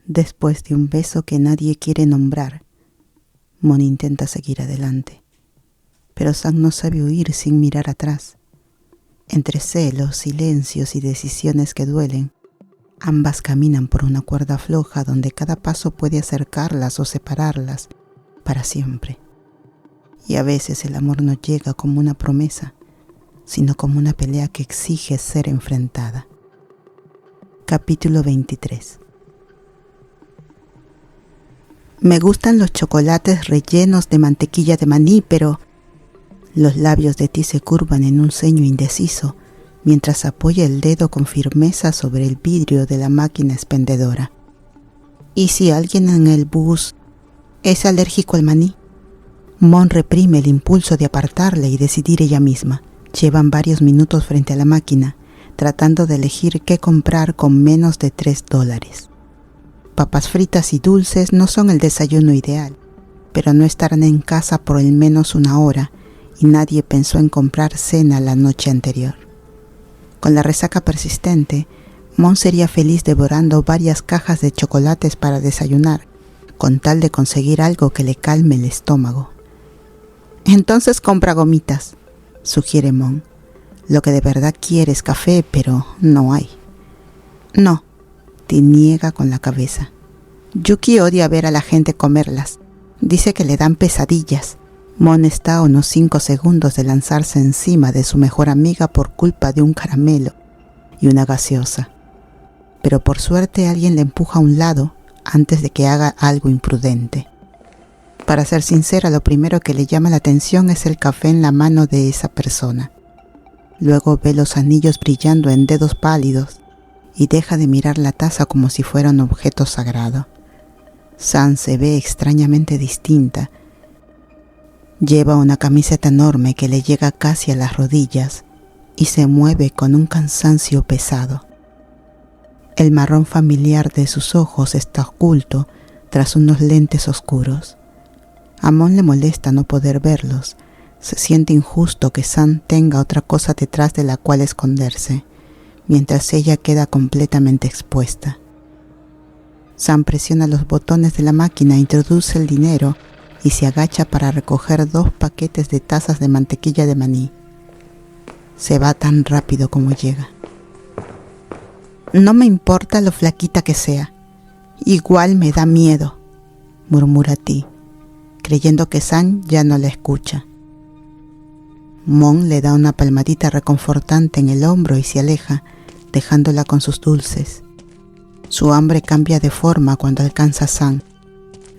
Después de un beso que nadie quiere nombrar, Mon intenta seguir adelante, pero Sam no sabe huir sin mirar atrás. Entre celos, silencios y decisiones que duelen, ambas caminan por una cuerda floja donde cada paso puede acercarlas o separarlas para siempre. Y a veces el amor no llega como una promesa, sino como una pelea que exige ser enfrentada. Capítulo 23. Me gustan los chocolates rellenos de mantequilla de maní, pero los labios de Ti se curvan en un ceño indeciso mientras apoya el dedo con firmeza sobre el vidrio de la máquina expendedora. ¿Y si alguien en el bus es alérgico al maní? Mon reprime el impulso de apartarle y decidir ella misma. Llevan varios minutos frente a la máquina, tratando de elegir qué comprar con menos de $3. Papas fritas y dulces no son el desayuno ideal, pero no estarán en casa por al menos una hora y nadie pensó en comprar cena la noche anterior. Con la resaca persistente, Mon sería feliz devorando varias cajas de chocolates para desayunar, con tal de conseguir algo que le calme el estómago. Entonces compra gomitas, sugiere Mon. Lo que de verdad quiere es café, pero no hay. No, Ti niega con la cabeza. Yuki odia ver a la gente comerlas. Dice que le dan pesadillas. Mon está a unos 5 segundos de lanzarse encima de su mejor amiga por culpa de un caramelo y una gaseosa. Pero por suerte alguien le empuja a un lado antes de que haga algo imprudente. Para ser sincera, lo primero que le llama la atención es el café en la mano de esa persona. Luego ve los anillos brillando en dedos pálidos y deja de mirar la taza como si fuera un objeto sagrado. Sam se ve extrañamente distinta. Lleva una camiseta enorme que le llega casi a las rodillas y se mueve con un cansancio pesado. El marrón familiar de sus ojos está oculto tras unos lentes oscuros. A Mon le molesta no poder verlos. Se siente injusto que Sam tenga otra cosa detrás de la cual esconderse, mientras ella queda completamente expuesta. Sam presiona los botones de la máquina, introduce el dinero y se agacha para recoger 2 paquetes de tazas de mantequilla de maní. Se va tan rápido como llega. No me importa lo flaquita que sea. Igual me da miedo, murmura Ti, creyendo que Sam ya no la escucha. Mon le da una palmadita reconfortante en el hombro y se aleja, dejándola con sus dulces. Su hambre cambia de forma cuando alcanza a Sam.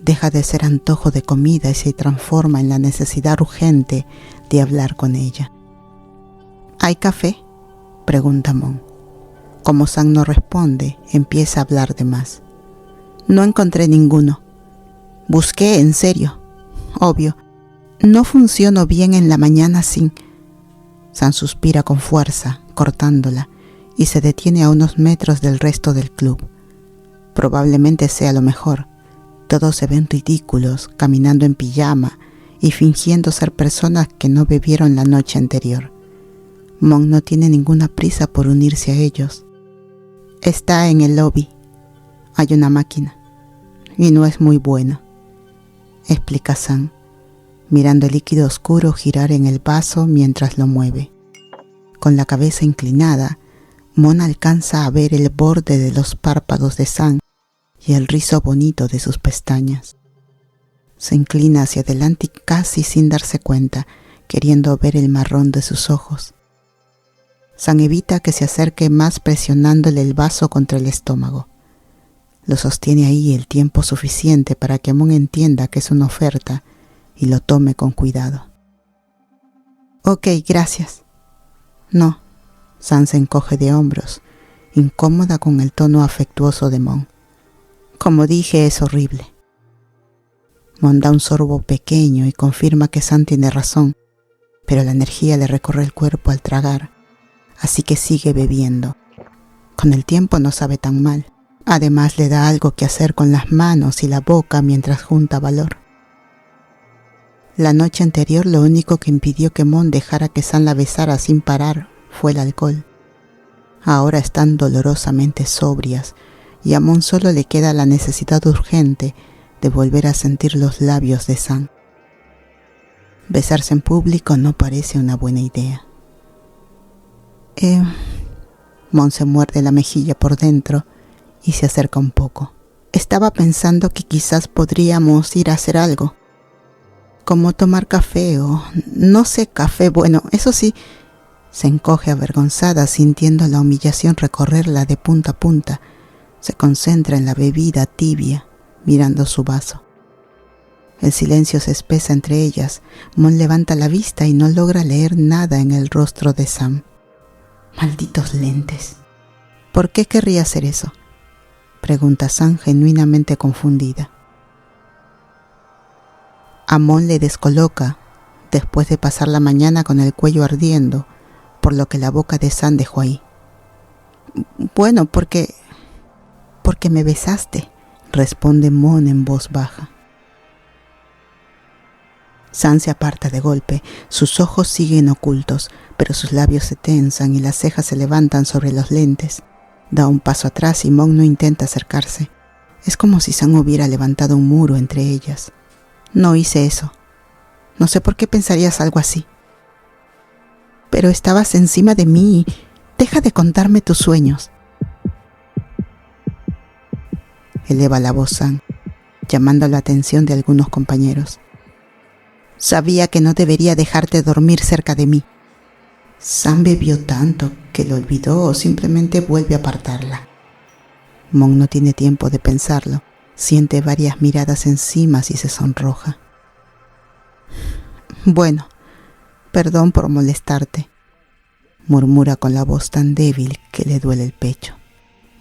Deja de ser antojo de comida y se transforma en la necesidad urgente de hablar con ella. ¿Hay café?, pregunta Mon. Como Sam no responde, empieza a hablar de más. No encontré ninguno. Busqué en serio. Obvio, no funciono bien en la mañana sin... Sam suspira con fuerza, cortándola, y se detiene a unos metros del resto del club. Probablemente sea lo mejor. Todos se ven ridículos, caminando en pijama y fingiendo ser personas que no bebieron la noche anterior. Mon no tiene ninguna prisa por unirse a ellos. Está en el lobby. Hay una máquina. Y no es muy buena, explica Sam, mirando el líquido oscuro girar en el vaso mientras lo mueve. Con la cabeza inclinada, Mon alcanza a ver el borde de los párpados de Sam y el rizo bonito de sus pestañas. Se inclina hacia adelante y casi sin darse cuenta, queriendo ver el marrón de sus ojos. Sam evita que se acerque más presionándole el vaso contra el estómago. Lo sostiene ahí el tiempo suficiente para que Mon entienda que es una oferta y lo tome con cuidado. Ok, gracias. No. Sam se encoge de hombros, incómoda con el tono afectuoso de Mon. Como dije, es horrible. Mon da un sorbo pequeño y confirma que Sam tiene razón, pero la energía le recorre el cuerpo al tragar, así que sigue bebiendo. Con el tiempo no sabe tan mal. Además le da algo que hacer con las manos y la boca mientras junta valor. La noche anterior lo único que impidió que Mon dejara que Sam la besara sin parar fue el alcohol. Ahora están dolorosamente sobrias y a Mon solo le queda la necesidad urgente de volver a sentir los labios de Sam. Besarse en público no parece una buena idea. Mon se muerde la mejilla por dentro y se acerca un poco. Estaba pensando que quizás podríamos ir a hacer algo, como tomar café o, no sé, café, bueno, eso sí. Se encoge avergonzada sintiendo la humillación recorrerla de punta a punta. Se concentra en la bebida tibia, mirando su vaso. El silencio se espesa entre ellas. Mon levanta la vista y no logra leer nada en el rostro de Sam. Malditos lentes. ¿Por qué querría hacer eso?, pregunta Sam genuinamente confundida. A Mon le descoloca después de pasar la mañana con el cuello ardiendo, por lo que la boca de Sam dejó ahí. Bueno, porque me besaste, responde Mon en voz baja. Sam se aparta de golpe, sus ojos siguen ocultos, pero sus labios se tensan y las cejas se levantan sobre los lentes. Da un paso atrás y Mon no intenta acercarse. Es como si Sam hubiera levantado un muro entre ellas. No hice eso. No sé por qué pensarías algo así. Pero estabas encima de mí. Deja de contarme tus sueños. Eleva la voz Sam, llamando la atención de algunos compañeros. Sabía que no debería dejarte dormir cerca de mí. Sam bebió tanto que lo olvidó o simplemente vuelve a apartarla. Mon no tiene tiempo de pensarlo. Siente varias miradas encima y se sonroja. Bueno, perdón por molestarte, murmura con la voz tan débil que le duele el pecho.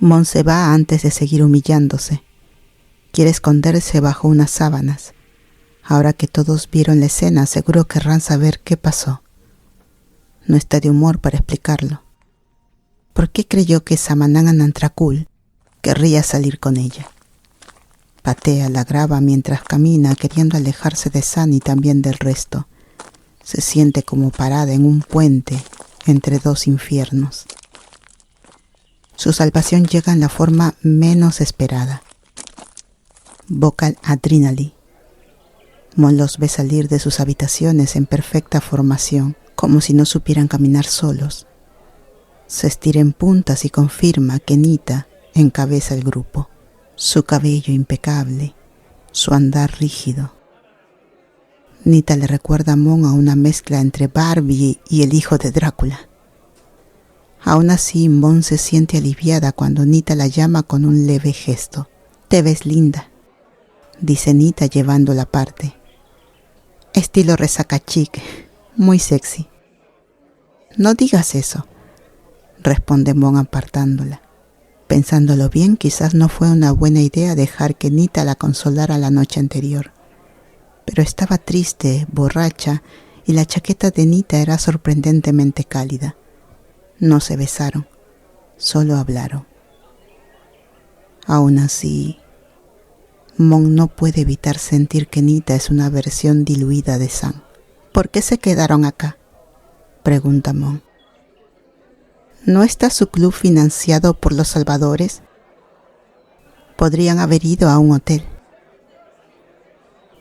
Mon se va antes de seguir humillándose. Quiere esconderse bajo unas sábanas. Ahora que todos vieron la escena, seguro querrán saber qué pasó. No está de humor para explicarlo. ¿Por qué creyó que Samanang Anantrakul querría salir con ella? Patea la grava mientras camina, queriendo alejarse de Sam y también del resto. Se siente como parada en un puente entre dos infiernos. Su salvación llega en la forma menos esperada. Vocal Adrenaline. Mon los ve salir de sus habitaciones en perfecta formación, como si no supieran caminar solos. Se estira en puntas y confirma que Nita encabeza el grupo. Su cabello impecable, su andar rígido. Nita le recuerda a Mon a una mezcla entre Barbie y el hijo de Drácula. Aún así, Mon se siente aliviada cuando Nita la llama con un leve gesto. «Te ves linda», dice Nita llevándola aparte. «Estilo resaca chic, muy sexy». «No digas eso», responde Mon apartándola. Pensándolo bien, quizás no fue una buena idea dejar que Nita la consolara la noche anterior. Pero estaba triste, borracha, y la chaqueta de Nita era sorprendentemente cálida. No se besaron, solo hablaron. Aún así, Mon no puede evitar sentir que Nita es una versión diluida de Sam. «¿Por qué se quedaron acá?», pregunta Mon. ¿No está su club financiado por los salvadores? Podrían haber ido a un hotel.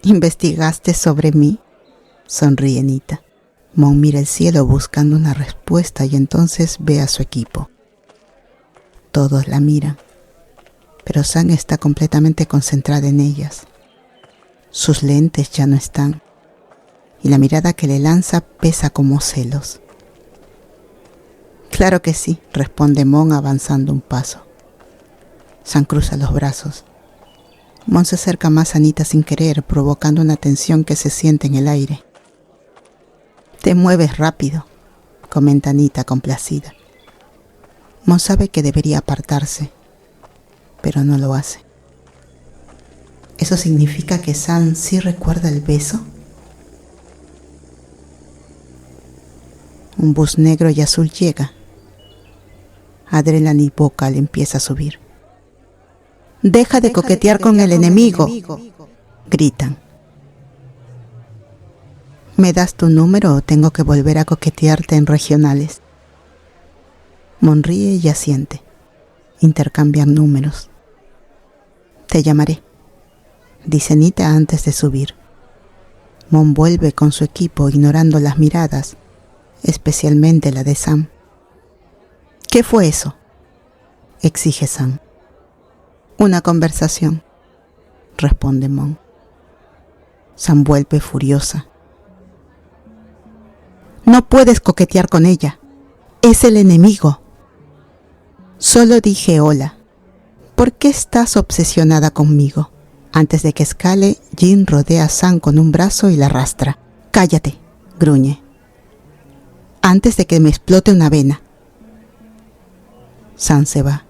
¿Investigaste sobre mí?, sonríe Nita. Mon mira el cielo buscando una respuesta y entonces ve a su equipo. Todos la miran, pero Sam está completamente concentrada en ellas. Sus lentes ya no están, y la mirada que le lanza pesa como celos. «Claro que sí», responde Mon avanzando un paso. Sam cruza los brazos. Mon se acerca más a Nita sin querer, provocando una tensión que se siente en el aire. «Te mueves rápido», comenta Nita complacida. Mon sabe que debería apartarse, pero no lo hace. ¿Eso significa que Sam sí recuerda el beso? Un bus negro y azul llega. Adrenaline y Vocal empieza a subir. «Deja de coquetear con el enemigo», gritan. «¿Me das tu número o tengo que volver a coquetearte en regionales?». Mon ríe y asiente. Intercambian números. Te llamaré, dice Nita antes de subir. Mon vuelve con su equipo ignorando las miradas, especialmente la de Sam. ¿Qué fue eso?, exige Sam. Una conversación, responde Mon. Sam vuelve furiosa. No puedes coquetear con ella. Es el enemigo. Solo dije hola. ¿Por qué estás obsesionada conmigo? Antes de que escale, Jin rodea a Sam con un brazo y la arrastra. Cállate, gruñe. Antes de que me explote una vena. Sam se va.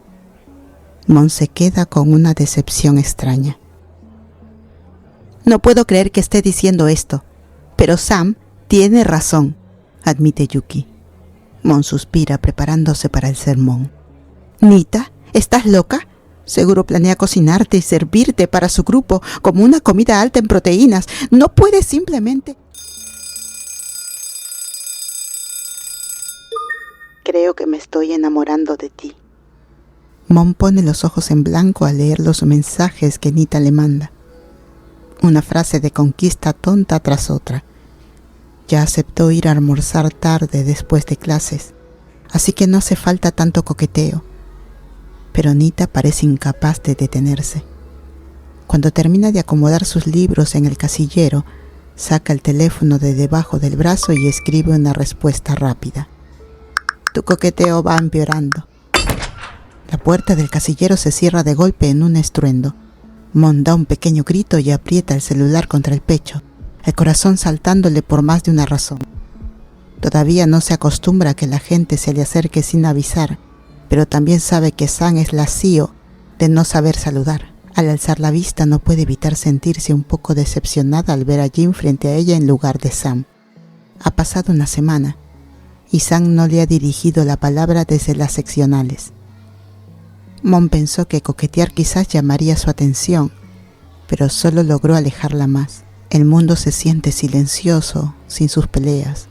Mon se queda con una decepción extraña. No puedo creer que esté diciendo esto, pero Sam tiene razón, admite Yuki. Mon suspira preparándose para el sermón. Nita, ¿estás loca? Seguro planea cocinarte y servirte para su grupo como una comida alta en proteínas. No puedes simplemente... Creo que me estoy enamorando de ti. Mon pone los ojos en blanco al leer los mensajes que Nita le manda. Una frase de conquista tonta tras otra. Ya aceptó ir a almorzar tarde después de clases, así que no hace falta tanto coqueteo. Pero Nita parece incapaz de detenerse. Cuando termina de acomodar sus libros en el casillero, saca el teléfono de debajo del brazo y escribe una respuesta rápida. Tu coqueteo va empeorando. La puerta del casillero se cierra de golpe en un estruendo. Mon da un pequeño grito y aprieta el celular contra el pecho, el corazón saltándole por más de una razón. Todavía no se acostumbra a que la gente se le acerque sin avisar, pero también sabe que Sam es la CEO de no saber saludar. Al alzar la vista no puede evitar sentirse un poco decepcionada al ver a Jin frente a ella en lugar de Sam. Ha pasado una semana y Sam no le ha dirigido la palabra desde las seccionales. Mon pensó que coquetear quizás llamaría su atención, pero solo logró alejarla más. El mundo se siente silencioso, sin sus peleas.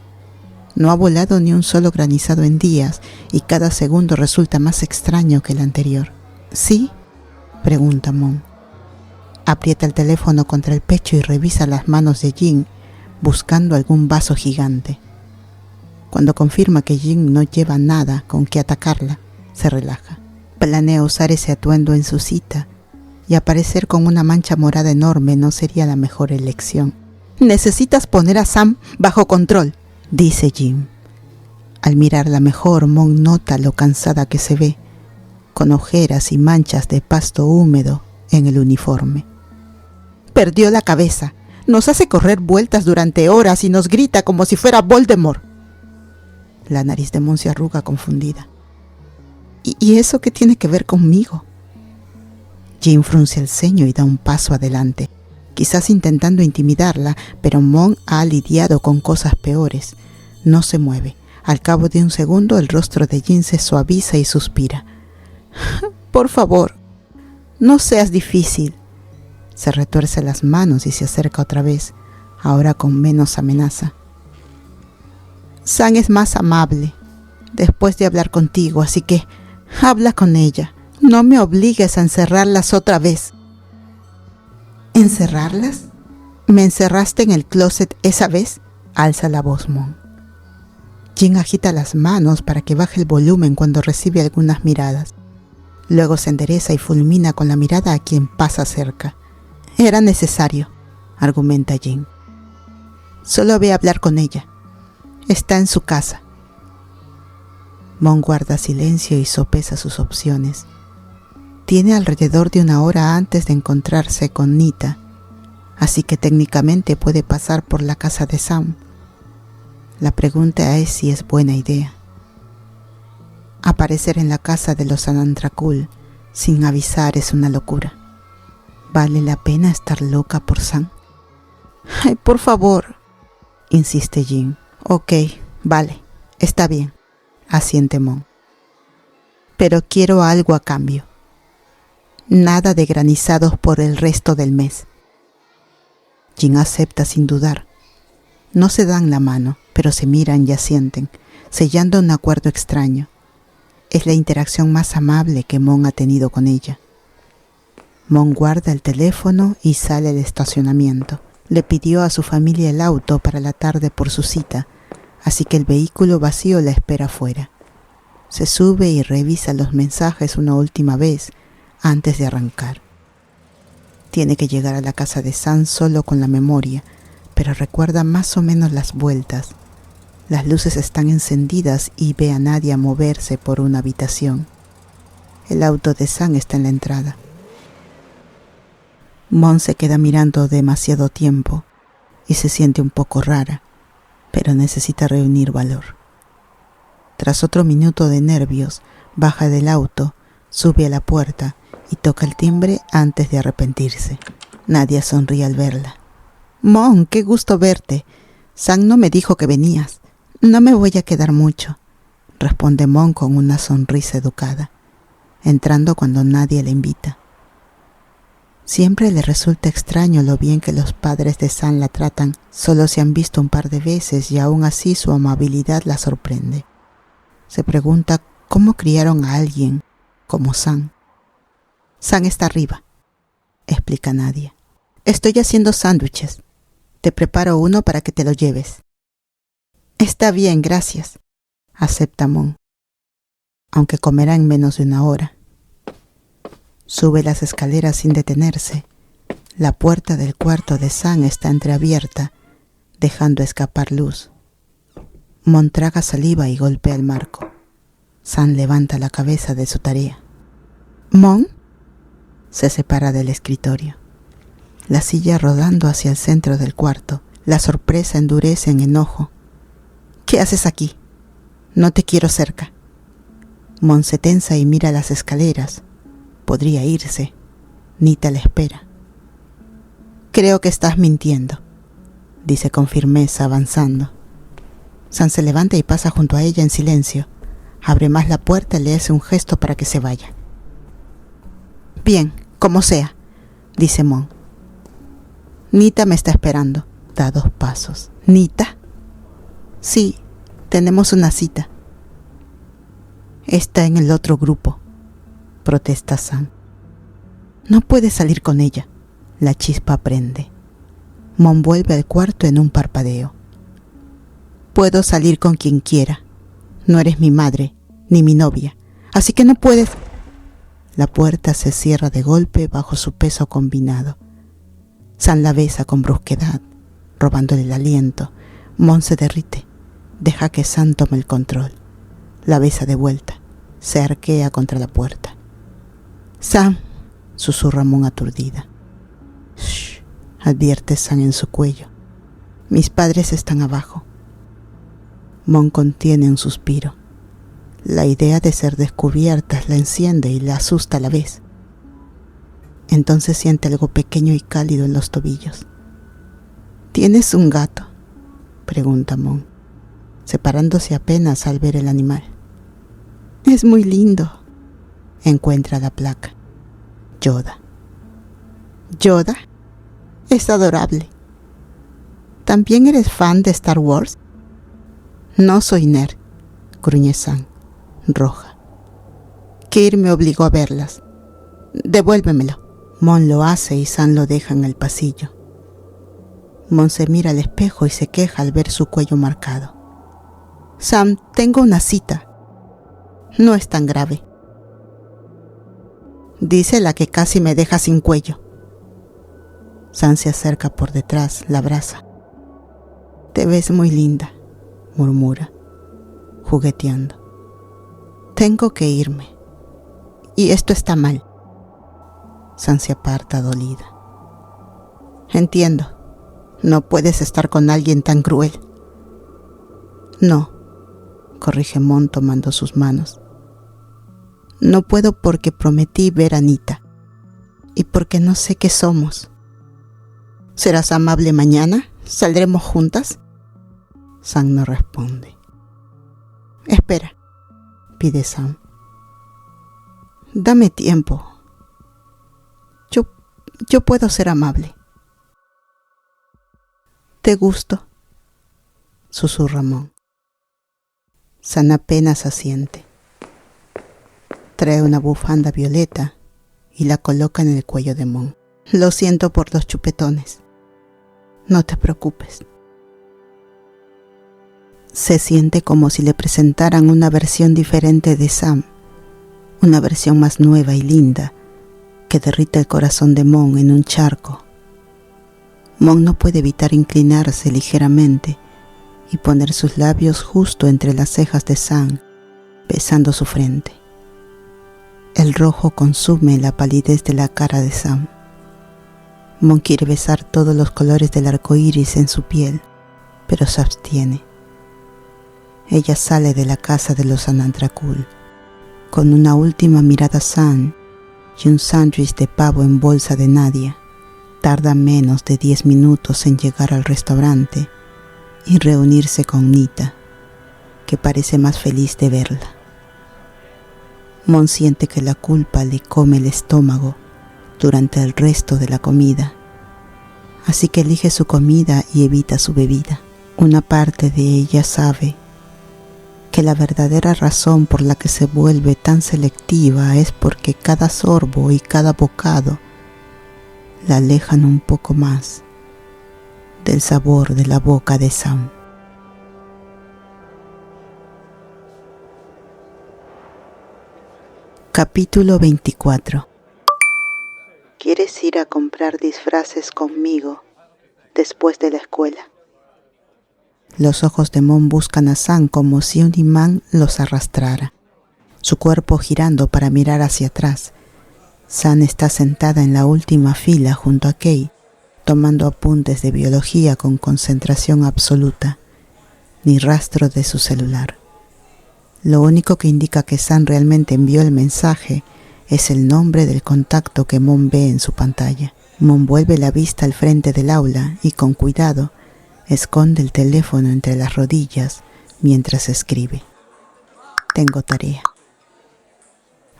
No ha volado ni un solo granizado en días y cada segundo resulta más extraño que el anterior. ¿Sí?, pregunta Mon. Aprieta el teléfono contra el pecho y revisa las manos de Jin, buscando algún vaso gigante. Cuando confirma que Jin no lleva nada con que atacarla, se relaja. Planea usar ese atuendo en su cita, y aparecer con una mancha morada enorme no sería la mejor elección. Necesitas poner a Sam bajo control, dice Jin. Al mirarla mejor, Mon nota lo cansada que se ve, con ojeras y manchas de pasto húmedo en el uniforme. Perdió la cabeza, nos hace correr vueltas durante horas y nos grita como si fuera Voldemort. La nariz de Mon se arruga confundida. ¿Y eso qué tiene que ver conmigo? Jin frunce el ceño y da un paso adelante, quizás intentando intimidarla, pero Mon ha lidiado con cosas peores. No se mueve. Al cabo de un segundo, el rostro de Jin se suaviza y suspira. Por favor, no seas difícil. Se retuerce las manos y se acerca otra vez, ahora con menos amenaza. Sam es más amable después de hablar contigo, así que habla con ella. No me obligues a encerrarlas otra vez. ¿Encerrarlas? ¿Me encerraste en el closet esa vez? Alza la voz Mon. Jin agita las manos para que baje el volumen cuando recibe algunas miradas. Luego se endereza y fulmina con la mirada a quien pasa cerca. Era necesario, argumenta Jin. Solo ve a hablar con ella. Está en su casa. Mon guarda silencio y sopesa sus opciones. Tiene alrededor de una hora antes de encontrarse con Nita, así que técnicamente puede pasar por la casa de Sam. La pregunta es si es buena idea. Aparecer en la casa de los Anantrakul sin avisar es una locura. ¿Vale la pena estar loca por Sam? Ay, por favor, insiste Jin. Ok, vale, está bien, asiente Mon. Pero quiero algo a cambio. Nada de granizados por el resto del mes. Jin acepta sin dudar. No se dan la mano, pero se miran y asienten, sellando un acuerdo extraño. Es la interacción más amable que Mon ha tenido con ella. Mon guarda el teléfono y sale al estacionamiento. Le pidió a su familia el auto para la tarde por su cita, así que el vehículo vacío la espera afuera. Se sube y revisa los mensajes una última vez antes de arrancar. Tiene que llegar a la casa de Sam solo con la memoria, pero recuerda más o menos las vueltas. Las luces están encendidas y ve a Nadia moverse por una habitación. El auto de Sam está en la entrada. Mon se queda mirando demasiado tiempo y se siente un poco rara, pero necesita reunir valor. Tras otro minuto de nervios, baja del auto, sube a la puerta y toca el timbre antes de arrepentirse. Nadia sonríe al verla. «Mon, qué gusto verte. Sam no me dijo que venías. No me voy a quedar mucho», responde Mon con una sonrisa educada, entrando cuando Nadia le invita. Siempre le resulta extraño lo bien que los padres de Sam la tratan. Solo se han visto un par de veces y aún así su amabilidad la sorprende. Se pregunta cómo criaron a alguien como Sam. «Sam está arriba», explica Nadia. «Estoy haciendo sándwiches. Te preparo uno para que te lo lleves». «Está bien, gracias», acepta Mon, aunque comerá en menos de una hora. Sube las escaleras sin detenerse. La puerta del cuarto de Sam está entreabierta, dejando escapar luz. Mon traga saliva y golpea el marco. Sam levanta la cabeza de su tarea. «¿Mon?» Se separa del escritorio. La silla rodando hacia el centro del cuarto. La sorpresa endurece en enojo. «¿Qué haces aquí? No te quiero cerca». Mon se tensa y mira las escaleras. Podría irse. Nita la espera. «Creo que estás mintiendo», dice con firmeza, avanzando. Sam se levanta y pasa junto a ella en silencio. Abre más la puerta y le hace un gesto para que se vaya. «Bien, como sea», dice Mon. «Nita me está esperando». Da 2 pasos. «¿Nita?» «Sí, tenemos una cita». «Está en el otro grupo», protesta Sam. «No puedes salir con ella». La chispa prende. Mon vuelve al cuarto en un parpadeo. «Puedo salir con quien quiera. No eres mi madre, ni mi novia. Así que no puedes». La puerta se cierra de golpe bajo su peso combinado. Sam la besa con brusquedad, robándole el aliento. Mon se derrite. Deja que Sam tome el control. La besa de vuelta. Se arquea contra la puerta. «Sam», susurra Mon aturdida. «Shh», advierte Sam en su cuello. «Mis padres están abajo». Mon contiene un suspiro. La idea de ser descubierta la enciende y la asusta a la vez. Entonces siente algo pequeño y cálido en los tobillos. «¿Tienes un gato?», pregunta Mon, separándose apenas al ver el animal. «Es muy lindo». Encuentra la placa. Yoda. «¿Yoda? Es adorable». «¿También eres fan de Star Wars?» «No soy nerd», gruñe Sam, roja. «Kir me obligó a verlas. Devuélvemelo». Mon lo hace y Sam lo deja en el pasillo. Mon se mira al espejo y se queja al ver su cuello marcado. «Sam, tengo una cita». «No es tan grave», dice la que casi me deja sin cuello. Sam se acerca por detrás, la abraza. «Te ves muy linda», murmura, jugueteando. «Tengo que irme. Y esto está mal». Sam se aparta dolida. «Entiendo. No puedes estar con alguien tan cruel». «No», corrige Mon tomando sus manos. «No puedo porque prometí ver a Nita. Y porque no sé qué somos». «¿Serás amable mañana? ¿Saldremos juntas?» Sam no responde. «Espera», pide Sam. «Dame tiempo. Yo puedo ser amable». «Te gusto», susurra Mon. Sam apenas asiente. Trae una bufanda violeta y la coloca en el cuello de Mon. Lo siento por los chupetones. No te preocupes. Se siente como si le presentaran una versión diferente de Sam, una versión más nueva y linda, que derrite el corazón de Mon en un charco. Mon no puede evitar inclinarse ligeramente y poner sus labios justo entre las cejas de Sam, besando su frente. El rojo consume la palidez de la cara de Sam. Mon quiere besar todos los colores del arco iris en su piel, pero se abstiene. Ella sale de la casa de los Anantrakul con una última mirada a Sam y un sándwich de pavo en bolsa de Nadia. Tarda menos de 10 minutos en llegar al restaurante y reunirse con Nita, que parece más feliz de verla. Mon siente que la culpa le come el estómago durante el resto de la comida, así que elige su comida y evita su bebida. Una parte de ella sabe que la verdadera razón por la que se vuelve tan selectiva es porque cada sorbo y cada bocado la alejan un poco más del sabor de la boca de Sam. Capítulo 24. ¿Quieres ir a comprar disfraces conmigo después de la escuela? Los ojos de Mon buscan a Sam como si un imán los arrastrara, su cuerpo girando para mirar hacia atrás. Sam está sentada en la última fila junto a Kei, tomando apuntes de biología con concentración absoluta, ni rastro de su celular. Lo único que indica que Sam realmente envió el mensaje es el nombre del contacto que Mon ve en su pantalla. Mon vuelve la vista al frente del aula y con cuidado esconde el teléfono entre las rodillas mientras escribe. Tengo tarea.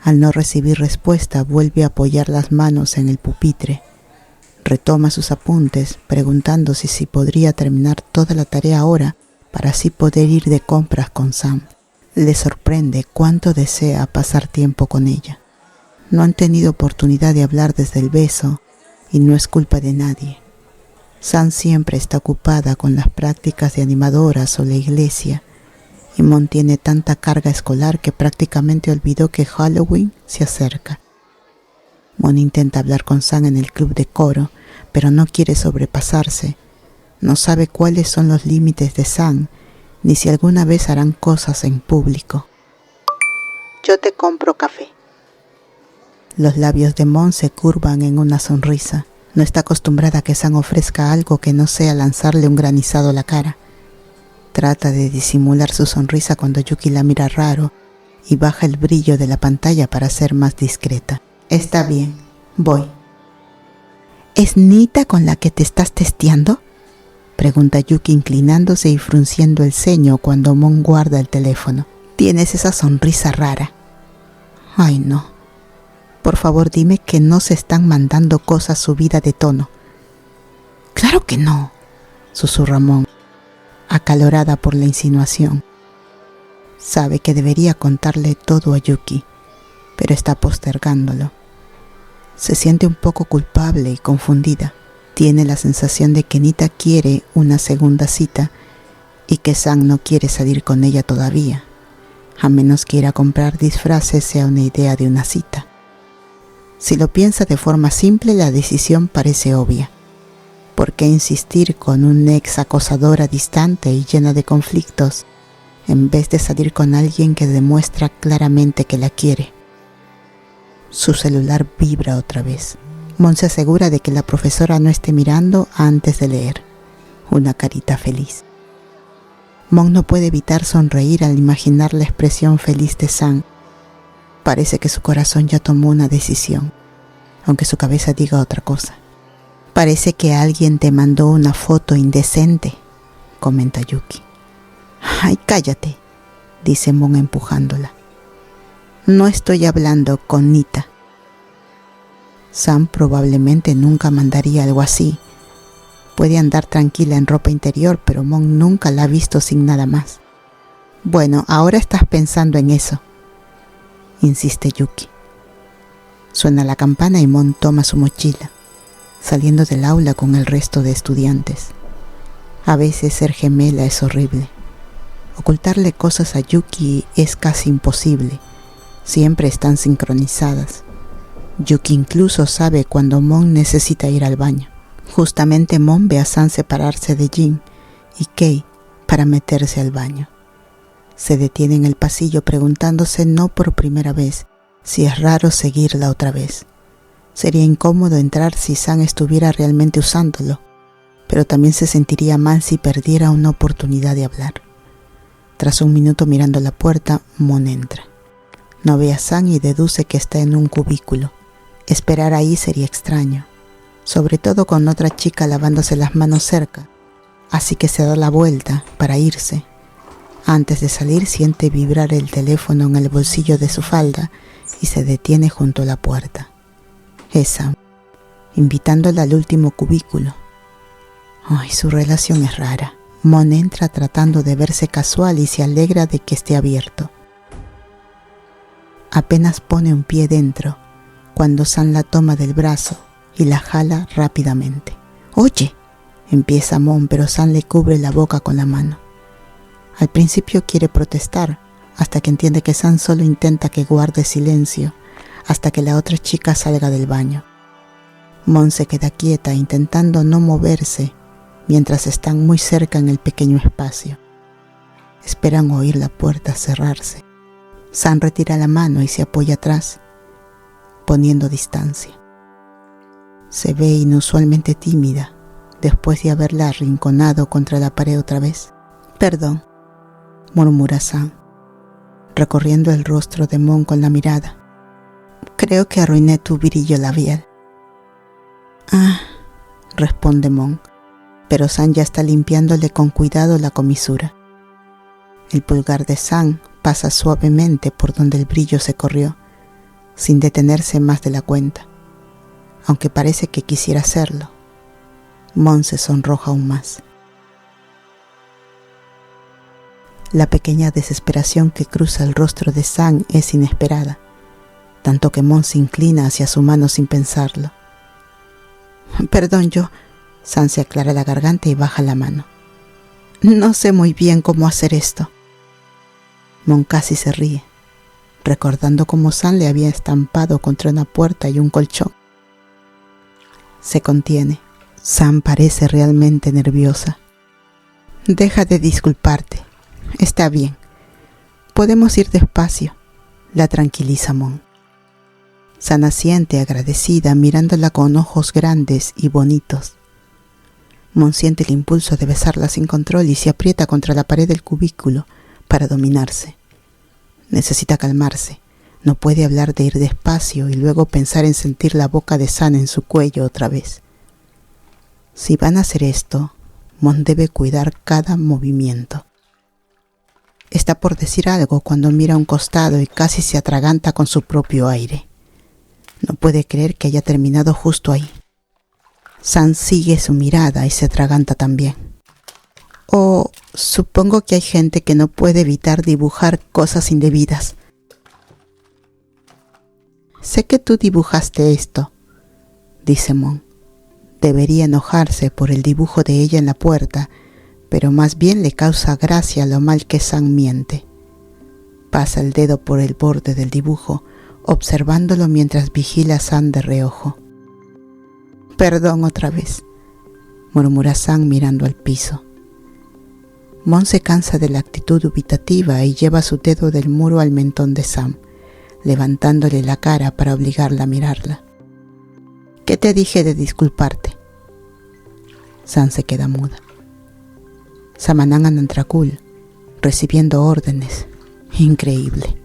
Al no recibir respuesta, vuelve a apoyar las manos en el pupitre. Retoma sus apuntes, preguntándose si podría terminar toda la tarea ahora para así poder ir de compras con Sam. Le sorprende cuánto desea pasar tiempo con ella. No han tenido oportunidad de hablar desde el beso y no es culpa de nadie. Sam siempre está ocupada con las prácticas de animadoras o la iglesia, y Mon tiene tanta carga escolar que prácticamente olvidó que Halloween se acerca. Mon intenta hablar con Sam en el club de coro, pero no quiere sobrepasarse. No sabe cuáles son los límites de Sam, ni si alguna vez harán cosas en público. Yo te compro café. Los labios de Mon se curvan en una sonrisa. No está acostumbrada a que Sam ofrezca algo que no sea lanzarle un granizado a la cara. Trata de disimular su sonrisa cuando Yuki la mira raro y baja el brillo de la pantalla para ser más discreta. Está bien, voy. ¿Es Nita con la que te estás testeando?, pregunta Yuki inclinándose y frunciendo el ceño cuando Mon guarda el teléfono. Tienes esa sonrisa rara. Ay, no. Por favor, dime que no se están mandando cosas subidas de tono. Claro que no, susurra Mon, acalorada por la insinuación. Sabe que debería contarle todo a Yuki, pero está postergándolo. Se siente un poco culpable y confundida. Tiene la sensación de que Nita quiere una segunda cita y que Sam no quiere salir con ella todavía, a menos que ir a comprar disfraces sea una idea de una cita. Si lo piensa de forma simple, la decisión parece obvia. ¿Por qué insistir con un ex acosadora distante y llena de conflictos, en vez de salir con alguien que demuestra claramente que la quiere? Su celular vibra otra vez. Mon se asegura de que la profesora no esté mirando antes de leer. Una carita feliz. Mon no puede evitar sonreír al imaginar la expresión feliz de Sam. Parece que su corazón ya tomó una decisión, aunque su cabeza diga otra cosa. Parece que alguien te mandó una foto indecente, comenta Yuki. Ay, cállate, dice Mon empujándola. No estoy hablando con Nita. Sam probablemente nunca mandaría algo así. Puede andar tranquila en ropa interior, pero Mon nunca la ha visto sin nada más. Bueno, ahora estás pensando en eso, insiste Yuki. Suena la campana y Mon toma su mochila, saliendo del aula con el resto de estudiantes. A veces ser gemela es horrible. Ocultarle cosas a Yuki es casi imposible. Siempre están sincronizadas. Yuki incluso sabe cuando Mon necesita ir al baño. Justamente Mon ve a San separarse de Jin y Kei para meterse al baño. Se detiene en el pasillo preguntándose no por primera vez si es raro seguirla otra vez. Sería incómodo entrar si San estuviera realmente usándolo, pero también se sentiría mal si perdiera una oportunidad de hablar. Tras un minuto mirando la puerta, Mon entra. No ve a San y deduce que está en un cubículo. Esperar ahí sería extraño, sobre todo con otra chica lavándose las manos cerca, así que se da la vuelta para irse. Antes de salir siente vibrar el teléfono en el bolsillo de su falda y se detiene junto a la puerta. Es Sam, invitándola al último cubículo. Ay, su relación es rara. Mon entra tratando de verse casual y se alegra de que esté abierto. Apenas pone un pie dentro, cuando Sam la toma del brazo y la jala rápidamente. «Oye», empieza Mon, pero Sam le cubre la boca con la mano. Al principio quiere protestar, hasta que entiende que Sam solo intenta que guarde silencio, hasta que la otra chica salga del baño. Mon se queda quieta, intentando no moverse, mientras están muy cerca en el pequeño espacio. Esperan oír la puerta cerrarse. Sam retira la mano y se apoya atrás, poniendo distancia. Se ve inusualmente tímida, después de haberla arrinconado contra la pared otra vez. «Perdón», murmura Sam, recorriendo el rostro de Mon con la mirada. «Creo que arruiné tu brillo labial». «Ah», responde Mon, pero Sam ya está limpiándole con cuidado la comisura. El pulgar de Sam pasa suavemente por donde el brillo se corrió, sin detenerse más de la cuenta, aunque parece que quisiera hacerlo. Mon se sonroja aún más. La pequeña desesperación que cruza el rostro de Sam es inesperada, tanto que Mon se inclina hacia su mano sin pensarlo. «Perdón, Sam se aclara la garganta y baja la mano. «No sé muy bien cómo hacer esto». Mon casi se ríe, recordando cómo Sam le había estampado contra una puerta y un colchón. Se contiene. Sam parece realmente nerviosa. «Deja de disculparte. Está bien. Podemos ir despacio», la tranquiliza Mon. Sam asiente agradecida, mirándola con ojos grandes y bonitos. Mon siente el impulso de besarla sin control y se aprieta contra la pared del cubículo para dominarse. Necesita calmarse. No puede hablar de ir despacio y luego pensar en sentir la boca de Sam en su cuello otra vez. Si van a hacer esto, Mon debe cuidar cada movimiento. Está por decir algo cuando mira a un costado y casi se atraganta con su propio aire. No puede creer que haya terminado justo ahí. Sam sigue su mirada y se atraganta también. «Oh, supongo que hay gente que no puede evitar dibujar cosas indebidas». «Sé que tú dibujaste esto», dice Mon. Debería enojarse por el dibujo de ella en la puerta, pero más bien le causa gracia lo mal que Sam miente. Pasa el dedo por el borde del dibujo, observándolo mientras vigila a Sam de reojo. «Perdón otra vez», murmura Sam mirando al piso. Mon se cansa de la actitud dubitativa y lleva su dedo del muro al mentón de Sam, levantándole la cara para obligarla a mirarla. «¿Qué te dije de disculparte?» Sam se queda muda. Samanan Anantrakul, recibiendo órdenes. Increíble.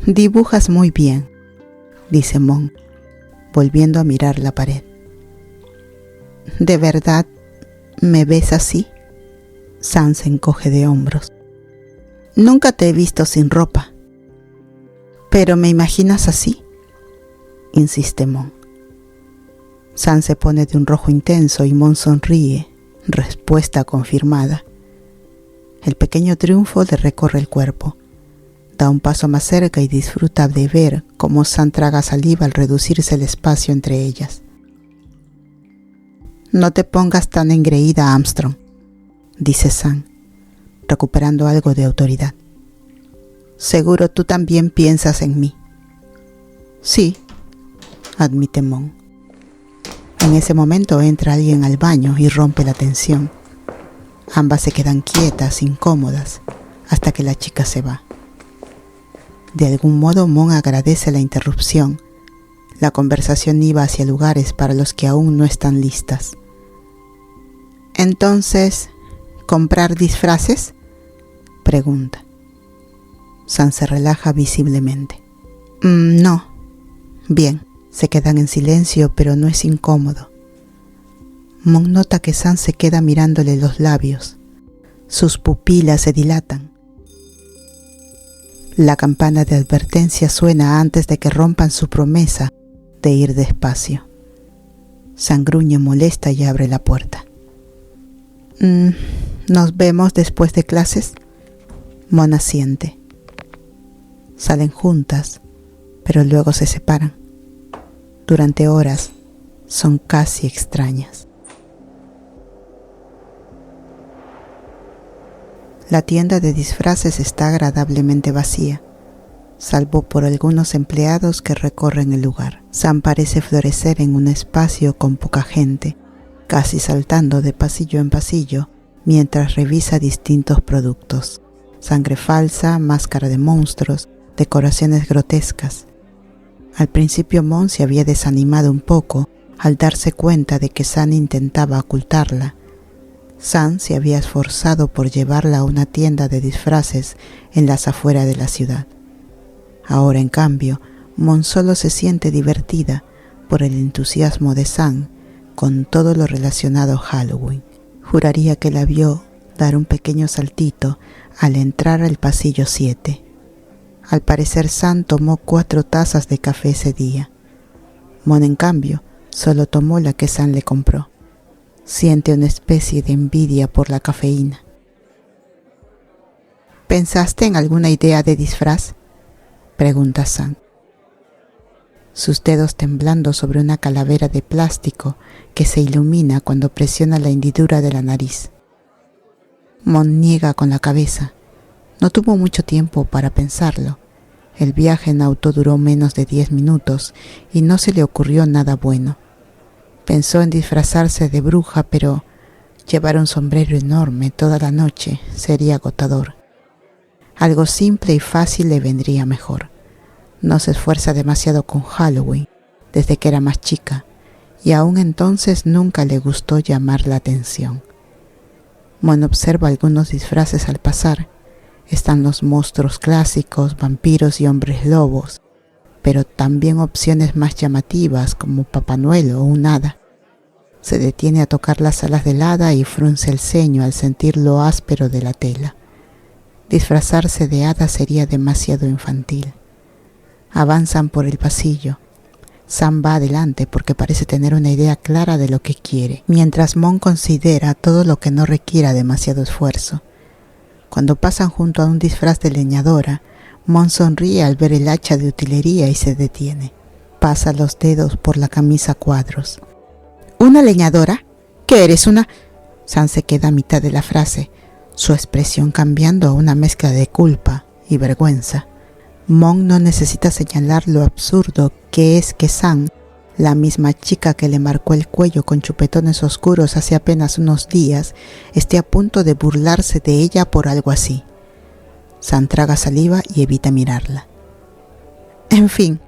«Dibujas muy bien», dice Mon, volviendo a mirar la pared. «¿De verdad me ves así?» Sam se encoge de hombros. «Nunca te he visto sin ropa». «Pero me imaginas así», insiste Mon. Sam se pone de un rojo intenso y Mon sonríe, respuesta confirmada. El pequeño triunfo le recorre el cuerpo. Da un paso más cerca y disfruta de ver cómo Sam traga saliva al reducirse el espacio entre ellas. «No te pongas tan engreída, Armstrong», dice Sam, recuperando algo de autoridad. «Seguro tú también piensas en mí». «Sí», admite Mon. En ese momento entra alguien al baño y rompe la tensión. Ambas se quedan quietas, incómodas, hasta que la chica se va. De algún modo Mon agradece la interrupción. La conversación iba hacia lugares para los que aún no están listas. «Entonces, ¿comprar disfraces?», pregunta. Sam se relaja visiblemente. «No». «Bien». Se quedan en silencio, pero no es incómodo. Mon nota que Sam se queda mirándole los labios. Sus pupilas se dilatan. La campana de advertencia suena antes de que rompan su promesa de ir despacio. Sam gruñe molesta y abre la puerta. «¿Nos vemos después de clases?», Mon asiente. Salen juntas, pero luego se separan. Durante horas son casi extrañas. La tienda de disfraces está agradablemente vacía, salvo por algunos empleados que recorren el lugar. Sam parece florecer en un espacio con poca gente, casi saltando de pasillo en pasillo mientras revisa distintos productos. Sangre falsa, máscara de monstruos, decoraciones grotescas. Al principio Mon se había desanimado un poco al darse cuenta de que Sam intentaba ocultarla. Sam se había esforzado por llevarla a una tienda de disfraces en las afueras de la ciudad. Ahora, en cambio, Mon solo se siente divertida por el entusiasmo de Sam con todo lo relacionado a Halloween. Juraría que la vio dar un pequeño saltito al entrar al pasillo 7. Al parecer Sam tomó 4 tazas de café ese día. Mon, en cambio, solo tomó la que Sam le compró. Siente una especie de envidia por la cafeína. ¿Pensaste en alguna idea de disfraz?, pregunta Sam. Sus dedos temblando sobre una calavera de plástico que se ilumina cuando presiona la hendidura de la nariz. Mon niega con la cabeza. No tuvo mucho tiempo para pensarlo. El viaje en auto duró menos de 10 minutos y no se le ocurrió nada bueno. Pensó en disfrazarse de bruja, pero llevar un sombrero enorme toda la noche sería agotador. Algo simple y fácil le vendría mejor. No se esfuerza demasiado con Halloween desde que era más chica, y aún entonces nunca le gustó llamar la atención. Mon observa algunos disfraces al pasar. Están los monstruos clásicos, vampiros y hombres lobos, pero también opciones más llamativas como Papá Noel o un hada. Se detiene a tocar las alas del hada y frunce el ceño al sentir lo áspero de la tela. Disfrazarse de hada sería demasiado infantil. Avanzan por el pasillo. Sam va adelante porque parece tener una idea clara de lo que quiere, mientras Mon considera todo lo que no requiera demasiado esfuerzo. Cuando pasan junto a un disfraz de leñadora, Mon sonríe al ver el hacha de utilería y se detiene. Pasa los dedos por la camisa a cuadros. ¿Una leñadora? ¿Qué eres, una...? Sam se queda a mitad de la frase, su expresión cambiando a una mezcla de culpa y vergüenza. Mon no necesita señalar lo absurdo que es que Sam, la misma chica que le marcó el cuello con chupetones oscuros hace apenas unos días, esté a punto de burlarse de ella por algo así. Sam traga saliva y evita mirarla. En fin,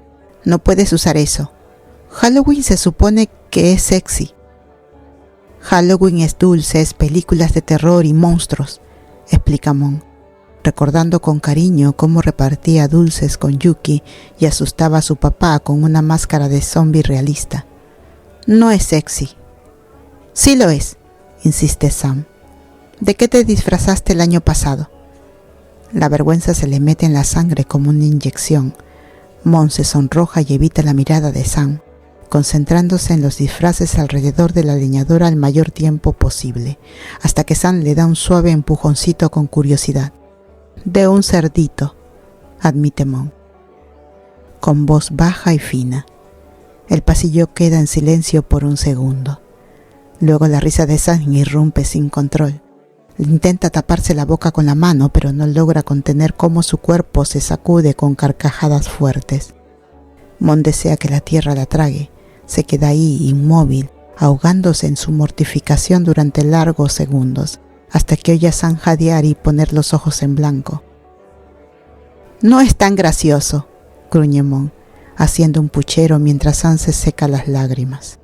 no puedes usar eso. Halloween se supone que es sexy. Halloween es dulces, películas de terror y monstruos, explica Mon, recordando con cariño cómo repartía dulces con Yuki y asustaba a su papá con una máscara de zombie realista. No es sexy. Sí lo es, insiste Sam. ¿De qué te disfrazaste el año pasado? La vergüenza se le mete en la sangre como una inyección. Mon se sonroja y evita la mirada de Sam, concentrándose en los disfraces alrededor de la leñadora el mayor tiempo posible, hasta que Sam le da un suave empujoncito con curiosidad. De un cerdito, admite Mon, con voz baja y fina. El pasillo queda en silencio por un segundo. Luego la risa de San irrumpe sin control. Intenta taparse la boca con la mano, pero no logra contener cómo su cuerpo se sacude con carcajadas fuertes. Mon desea que la tierra la trague. Se queda ahí, inmóvil, ahogándose en su mortificación durante largos segundos, hasta que oye a San jadear y poner los ojos en blanco. «No es tan gracioso», gruñe Mon, haciendo un puchero mientras San se seca las lágrimas.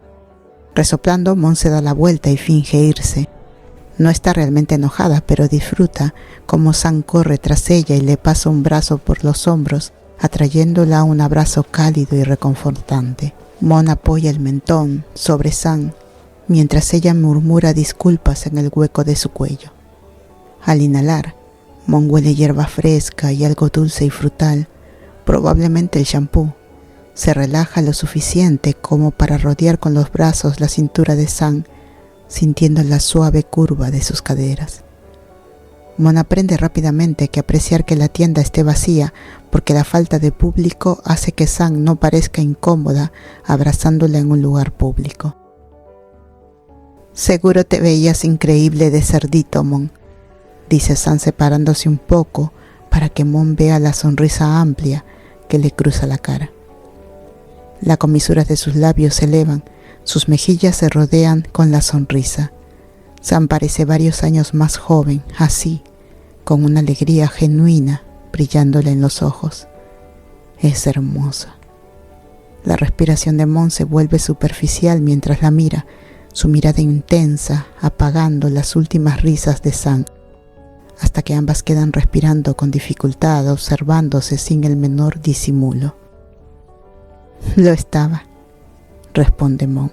Resoplando, Mon se da la vuelta y finge irse. No está realmente enojada, pero disfruta cómo San corre tras ella y le pasa un brazo por los hombros, atrayéndola a un abrazo cálido y reconfortante. Mon apoya el mentón sobre San, mientras ella murmura disculpas en el hueco de su cuello. Al inhalar, Mon huele hierba fresca y algo dulce y frutal, probablemente el shampoo. Se relaja lo suficiente como para rodear con los brazos la cintura de San, sintiendo la suave curva de sus caderas. Mon aprende rápidamente que apreciar que la tienda esté vacía, porque la falta de público hace que San no parezca incómoda abrazándola en un lugar público. «Seguro te veías increíble de cerdito, Mon», dice San separándose un poco para que Mon vea la sonrisa amplia que le cruza la cara. Las comisuras de sus labios se elevan, sus mejillas se rodean con la sonrisa. San parece varios años más joven, así, con una alegría genuina brillándole en los ojos. Es hermosa. La respiración de Mon se vuelve superficial mientras la mira, su mirada intensa apagando las últimas risas de San, hasta que ambas quedan respirando con dificultad, observándose sin el menor disimulo. «Lo estaba», responde Mon.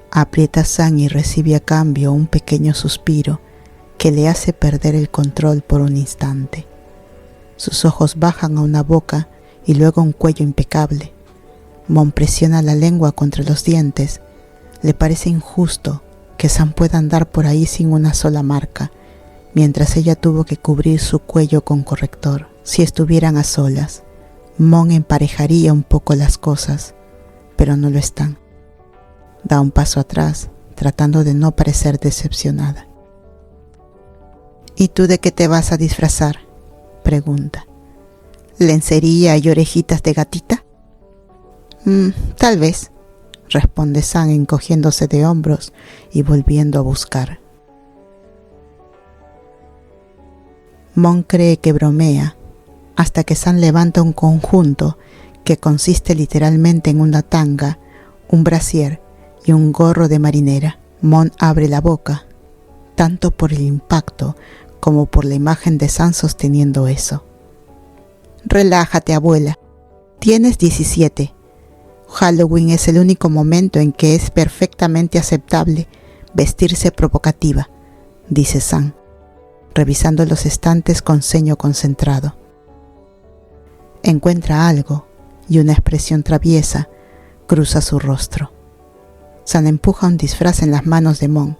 Aprieta San y recibe a cambio un pequeño suspiro que le hace perder el control por un instante. Sus ojos bajan a una boca y luego a un cuello impecable. Mon presiona la lengua contra los dientes. Le parece injusto que San pueda andar por ahí sin una sola marca, mientras ella tuvo que cubrir su cuello con corrector. Si estuvieran a solas, Mon emparejaría un poco las cosas, pero no lo están. Da un paso atrás, tratando de no parecer decepcionada. «¿Y tú de qué te vas a disfrazar?», pregunta. «¿Lencería y orejitas de gatita?». Tal vez», responde San encogiéndose de hombros y volviendo a buscar. Mon cree que bromea, hasta que San levanta un conjunto que consiste literalmente en una tanga, un brasier y un gorro de marinera. Mon abre la boca, tanto por el impacto como por la imagen de San sosteniendo eso. «Relájate, abuela. Tienes 17. Halloween es el único momento en que es perfectamente aceptable vestirse provocativa», dice San, revisando los estantes con ceño concentrado. Encuentra algo y una expresión traviesa cruza su rostro. San empuja un disfraz en las manos de Mon.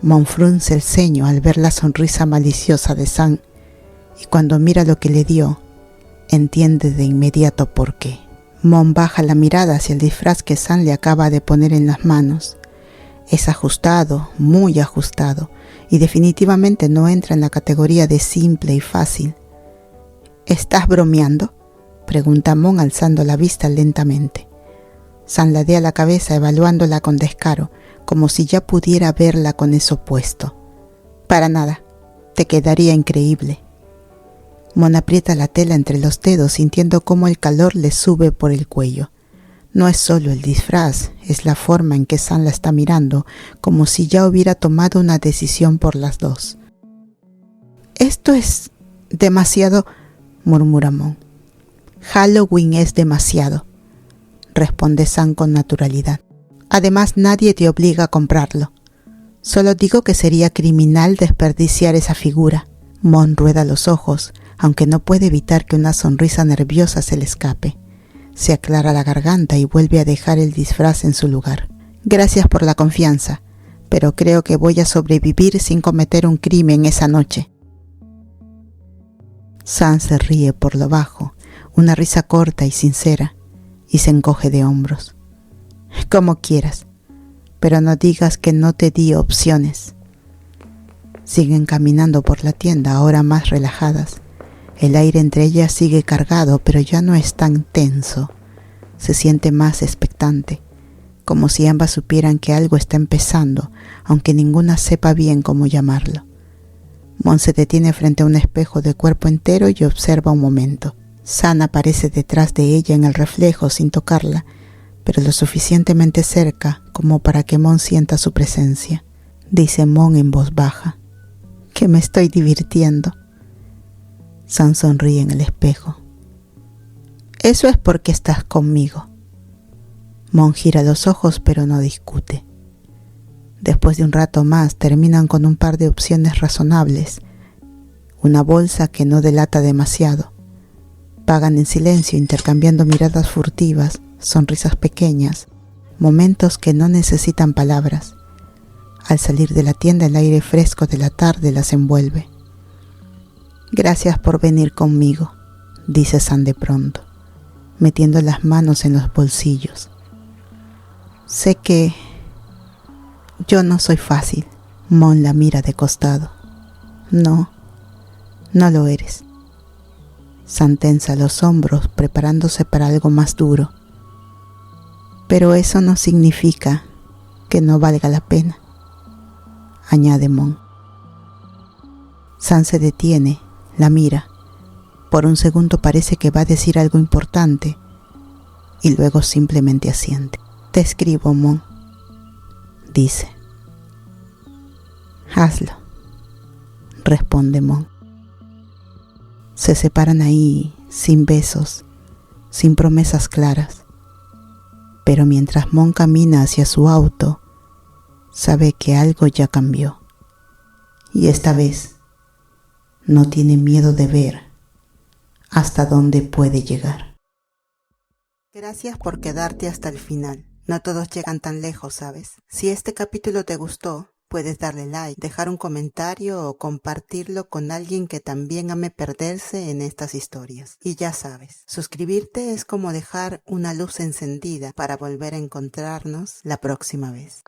Mon frunce el ceño al ver la sonrisa maliciosa de San y cuando mira lo que le dio, entiende de inmediato por qué. Mon baja la mirada hacia el disfraz que San le acaba de poner en las manos. Es ajustado, muy ajustado, y definitivamente no entra en la categoría de simple y fácil. «¿Estás bromeando?», pregunta Mon alzando la vista lentamente. San ladea la cabeza evaluándola con descaro, como si ya pudiera verla con eso puesto. «Para nada, te quedaría increíble». Mon aprieta la tela entre los dedos sintiendo cómo el calor le sube por el cuello. No es solo el disfraz, es la forma en que San la está mirando, como si ya hubiera tomado una decisión por las dos. «Esto es demasiado», murmura Mon. «Halloween es demasiado», responde San con naturalidad. «Además nadie te obliga a comprarlo. Solo digo que sería criminal desperdiciar esa figura». Mon rueda los ojos, aunque no puede evitar que una sonrisa nerviosa se le escape. Se aclara la garganta y vuelve a dejar el disfraz en su lugar. «Gracias por la confianza, pero creo que voy a sobrevivir sin cometer un crimen esa noche». San se ríe por lo bajo, una risa corta y sincera, y se encoge de hombros. Como quieras, pero no digas que no te di opciones. Siguen caminando por la tienda, ahora más relajadas. El aire entre ellas sigue cargado, pero ya no es tan tenso. Se siente más expectante, como si ambas supieran que algo está empezando, aunque ninguna sepa bien cómo llamarlo. Mon se detiene frente a un espejo de cuerpo entero y observa un momento. San aparece detrás de ella en el reflejo sin tocarla, pero lo suficientemente cerca como para que Mon sienta su presencia. Dice Mon en voz baja, que me estoy divirtiendo. San sonríe en el espejo. Eso es porque estás conmigo. Mon gira los ojos pero no discute. Después de un rato más terminan con un par de opciones razonables. Una bolsa que no delata demasiado. Pagan en silencio intercambiando miradas furtivas, sonrisas pequeñas, momentos que no necesitan palabras. Al salir de la tienda el aire fresco de la tarde las envuelve. Gracias por venir conmigo, dice San de pronto, metiendo las manos en los bolsillos. Sé que yo no soy fácil. Mon la mira de costado. No, no lo eres. San tensa los hombros preparándose para algo más duro. Pero eso no significa que no valga la pena, añade Mon. San se detiene, la mira. Por un segundo parece que va a decir algo importante y luego simplemente asiente. Te escribo, Mon, dice. Hazlo, responde Mon. Se separan ahí, sin besos, sin promesas claras. Pero mientras Mon camina hacia su auto, sabe que algo ya cambió. Y esta vez no tiene miedo de ver hasta dónde puede llegar. Gracias por quedarte hasta el final. No todos llegan tan lejos, ¿sabes? Si este capítulo te gustó, puedes darle like, dejar un comentario o compartirlo con alguien que también ame perderse en estas historias. Y ya sabes, suscribirte es como dejar una luz encendida para volver a encontrarnos la próxima vez.